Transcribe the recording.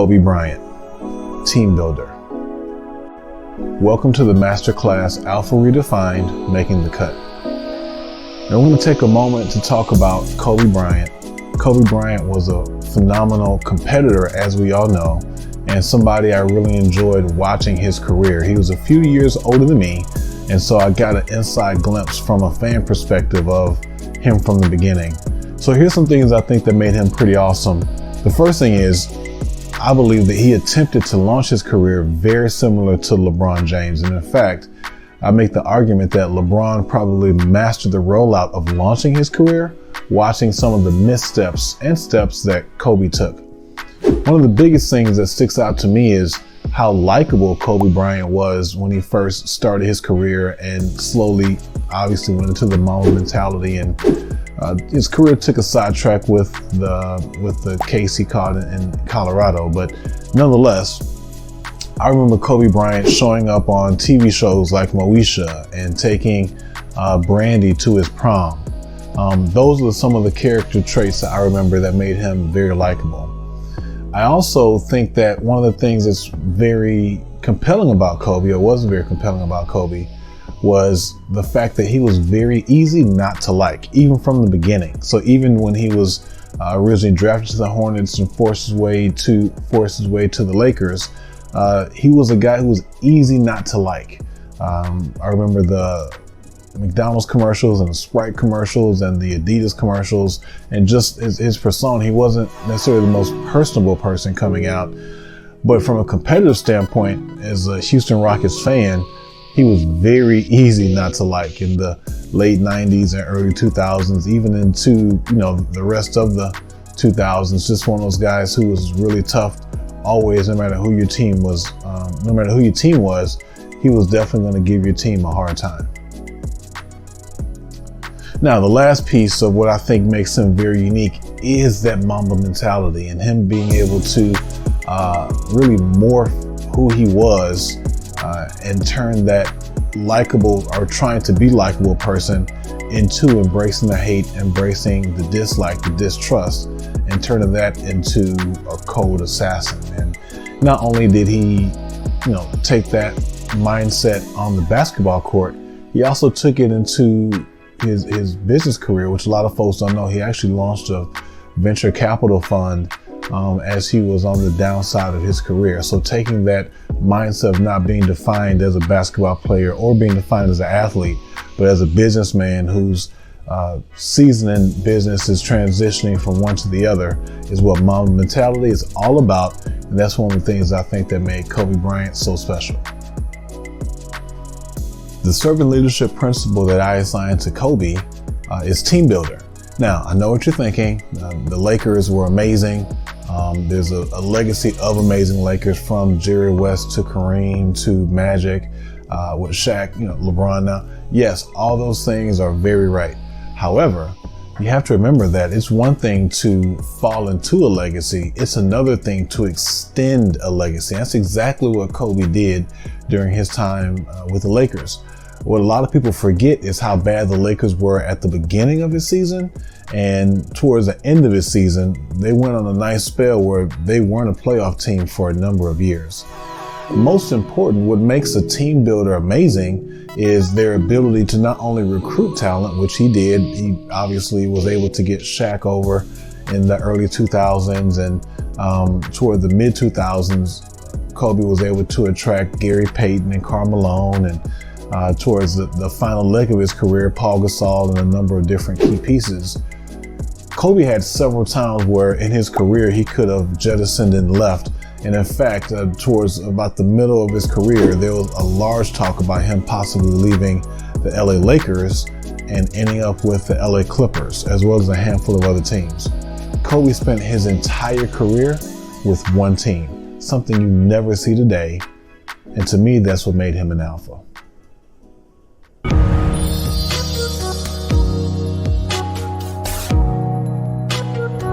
Kobe Bryant, team builder. Welcome to the Masterclass Alpha Redefined, Making the Cut. Now we're going to take a moment to talk about Kobe Bryant. Kobe Bryant was a phenomenal competitor, as we all know, and somebody I really enjoyed watching his career. He was a few years older than me, and so I got an inside glimpse from a fan perspective of him from the beginning. So here's some things I think that made him pretty awesome. The first thing is, I believe that he attempted to launch his career very similar to LeBron James. And in fact, I make the argument that LeBron probably mastered the rollout of launching his career, watching some of the missteps and steps that Kobe took. One of the biggest things that sticks out to me is how likable Kobe Bryant was when he first started his career and slowly, obviously, went into the Mamba mentality, and his career took a sidetrack with the case he caught in Colorado. But nonetheless, I remember Kobe Bryant showing up on TV shows like Moesha and taking Brandy to his prom. Those are some of the character traits that I remember that made him very likable. I also think that one of the things that's very compelling about Kobe, or was very compelling about Kobe, was the fact that he was very easy not to like, even from the beginning. So even when he was originally drafted to the Hornets and forced his way to the Lakers, he was a guy who was easy not to like. I remember the McDonald's commercials and the Sprite commercials and the Adidas commercials, and just his persona. He wasn't necessarily the most personable person coming out, but from a competitive standpoint, as a Houston Rockets fan, he was very easy not to like in the late 90s and early 2000s, even into the rest of the 2000s. Just one of those guys who was really tough always, no matter who your team was. He was definitely going to give your team a hard time. Now, the last piece of what I think makes him very unique is that Mamba mentality, and him being able to really morph who he was and turn that likable, or trying to be likable person, into embracing the hate, embracing the dislike, the distrust, and turning that into a cold assassin. And not only did he, take that mindset on the basketball court, he also took it into his business career, which a lot of folks don't know. He actually launched a venture capital fund as he was on the downside of his career. So taking that mindset of not being defined as a basketball player or being defined as an athlete, but as a businessman whose season in business is transitioning from one to the other, is what Mamba mentality is all about. And that's one of the things I think that made Kobe Bryant so special. The servant leadership principle that I assign to Kobe is team builder. Now, I know what you're thinking. The Lakers were amazing. There's a legacy of amazing Lakers, from Jerry West to Kareem to Magic, with Shaq, LeBron now. Yes, all those things are very right. However, you have to remember that it's one thing to fall into a legacy. It's another thing to extend a legacy. That's exactly what Kobe did during his time with the Lakers. What a lot of people forget is how bad the Lakers were at the beginning of his season, and towards the end of his season, they went on a nice spell where they weren't a playoff team for a number of years. Most important, what makes a team builder amazing is their ability to not only recruit talent, which he did. He obviously was able to get Shaq over in the early 2000s, and toward the mid 2000s, Kobe was able to attract Gary Payton and Karl Malone, and towards the final leg of his career, Paul Gasol, and a number of different key pieces. Kobe had several times where in his career he could have jettisoned and left. And in fact, towards about the middle of his career, there was a large talk about him possibly leaving the LA Lakers and ending up with the LA Clippers, as well as a handful of other teams. Kobe spent his entire career with one team, something you never see today. And to me, that's what made him an alpha.